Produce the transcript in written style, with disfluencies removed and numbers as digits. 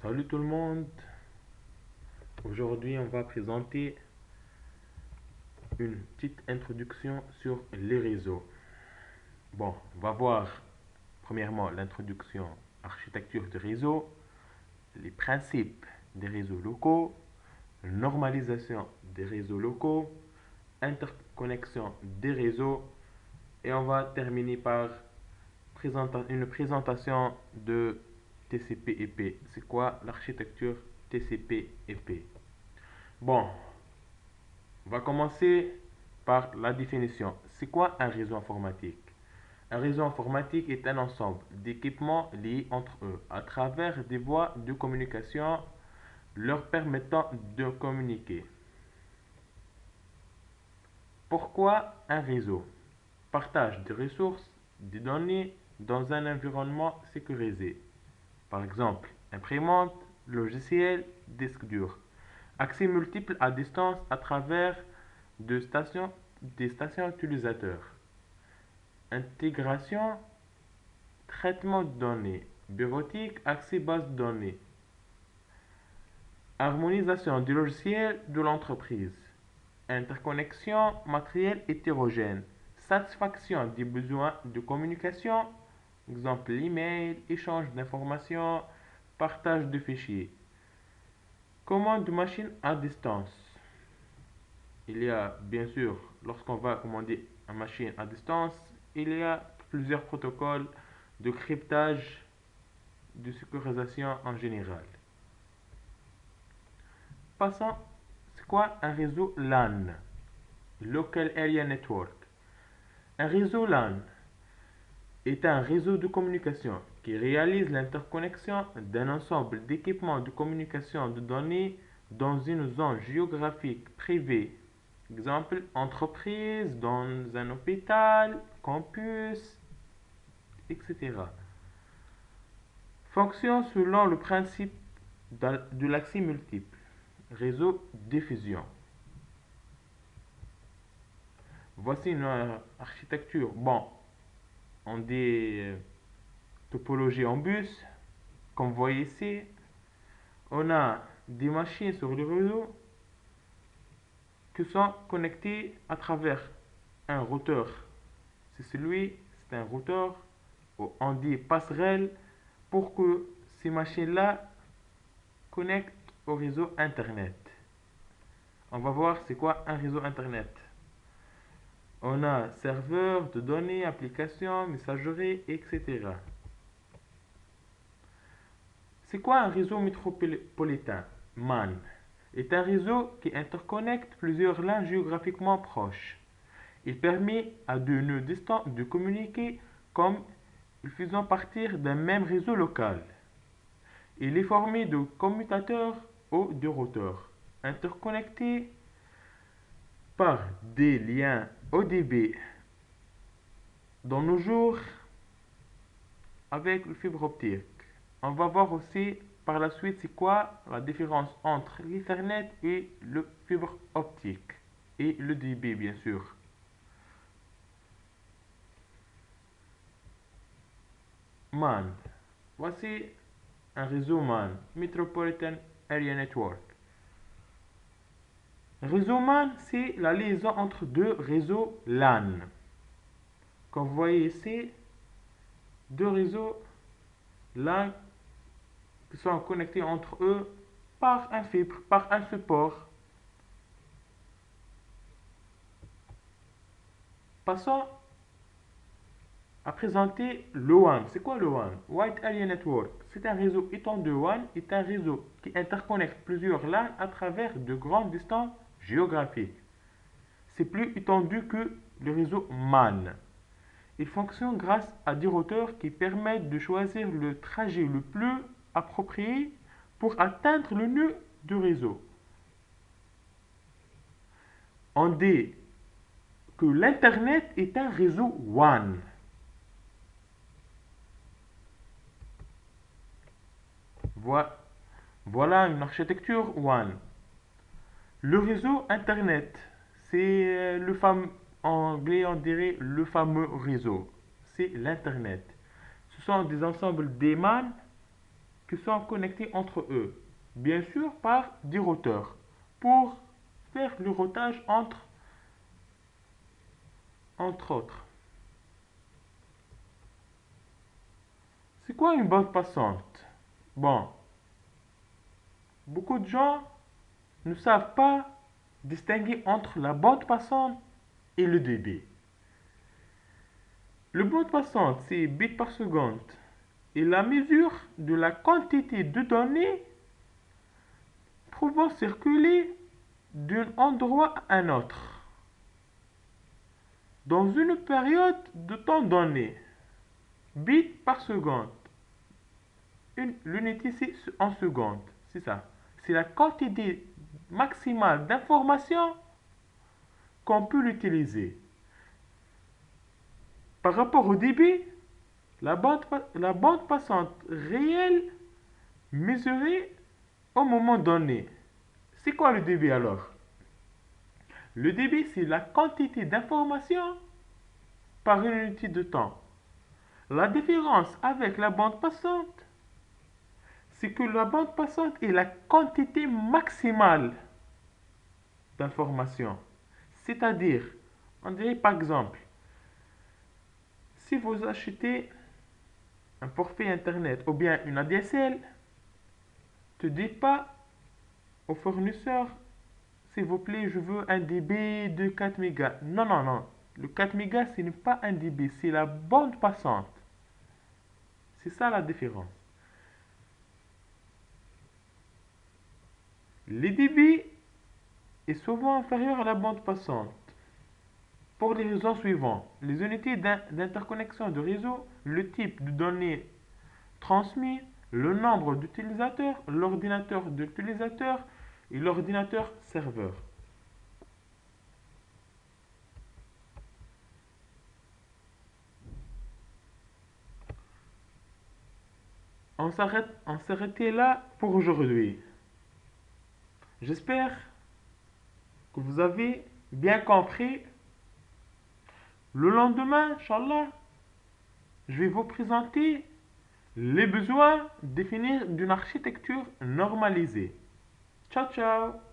Salut tout le monde. Aujourd'hui, on va présenter une petite introduction sur les réseaux. Bon, on va voir premièrement l'introduction, architecture de réseau, les principes des réseaux locaux, normalisation des réseaux locaux, interconnexion des réseaux et on va terminer par une présentation de TCP/IP. C'est quoi l'architecture TCP/IP? Bon, on va commencer par la définition. C'est quoi un réseau informatique? Un réseau informatique est un ensemble d'équipements liés entre eux à travers des voies de communication leur permettant de communiquer. Pourquoi un réseau? Partage des ressources, des données dans un environnement sécurisé. Par exemple, imprimante, logiciel, disque dur. Accès multiple à distance à travers des stations utilisateurs. Intégration, traitement de données. Bureautique, accès base de données. Harmonisation du logiciel de l'entreprise. Interconnexion matériel hétérogène. Satisfaction des besoins de communication. Exemple, email, échange d'informations, partage de fichiers. Commande de machine à distance. Il y a bien sûr, lorsqu'on va commander une machine à distance, il y a plusieurs protocoles de cryptage, de sécurisation en général. Passons, c'est quoi un réseau LAN? Local Area Network. Un réseau LAN est un réseau de communication qui réalise l'interconnexion d'un ensemble d'équipements de communication de données dans une zone géographique privée. Exemple, entreprise, dans un hôpital, campus, etc. Fonctionne selon le principe de l'accès multiple. Réseau diffusion. Voici une architecture. Bon, on dit topologie en bus. Comme vous voyez ici, on a des machines sur le réseau qui sont connectées à travers un routeur. C'est un routeur, on dit passerelle, pour que ces machines-là connectent au réseau Internet. On va voir c'est quoi un réseau Internet. On a serveur de données, applications, messagerie, etc. C'est quoi un réseau métropolitain? MAN est un réseau qui interconnecte plusieurs lignes géographiquement proches. Il permet à deux nœuds distants de communiquer comme ils faisant partir d'un même réseau local. Il est formé de commutateurs ou de routeurs interconnectés par des liens ODB. Dans nos jours, avec le fibre optique. On va voir aussi par la suite c'est quoi la différence entre l'Ethernet et le fibre optique et le DB bien sûr. MAN. Voici un réseau MAN, Metropolitan Area Network. Réseau MAN, c'est la liaison entre deux réseaux LAN. Comme vous voyez ici, deux réseaux LAN qui sont connectés entre eux par un fibre, par un support. Passons à présenter le WAN. C'est quoi le WAN? Wide Area Network. C'est un réseau étendu. WAN est un réseau qui interconnecte plusieurs LAN à travers de grandes distances géographiques. C'est plus étendu que le réseau MAN. Il fonctionne grâce à des routeurs qui permettent de choisir le trajet le plus approprié pour atteindre le nœud du réseau. On dit que l'Internet est un réseau WAN. Voilà une architecture WAN. Le réseau Internet, c'est le fameux, en anglais on dirait le fameux réseau. C'est l'Internet. Ce sont des ensembles d'aimants qui sont connectés entre eux, bien sûr par des routeurs, pour faire le routage entre autres. C'est quoi une bande passante? Bon, beaucoup de gens ne savent pas distinguer entre la bande passante et le débit. Le bande passante, c'est bits par seconde et la mesure de la quantité de données pouvant circuler d'un endroit à un autre dans une période de temps donnée. Bits par seconde. L'unité c'est en seconde, c'est ça. C'est la quantité maximale d'informations qu'on peut l'utiliser. Par rapport au débit, la bande passante réelle mesurée au moment donné. C'est quoi le débit alors? Le débit, c'est la quantité d'informations par une unité de temps. La différence avec la bande passante, c'est que la bande passante est la quantité maximale d'informations. C'est-à-dire, on dirait par exemple, si vous achetez un forfait Internet ou bien une ADSL, ne dites pas au fournisseur, s'il vous plaît, je veux un débit de 4 mégas. Non, non, non. Le 4 mégas, ce n'est pas un débit, c'est la bande passante. C'est ça la différence. Le débit est souvent inférieur à la bande passante pour les raisons suivantes. Les unités d'interconnexion de réseau, le type de données transmis, le nombre d'utilisateurs, l'ordinateur d'utilisateur et l'ordinateur serveur. On s'arrêtait là pour aujourd'hui. J'espère que vous avez bien compris. Le lendemain, Inch'Allah, je vais vous présenter les besoins définis d'une architecture normalisée. Ciao, ciao!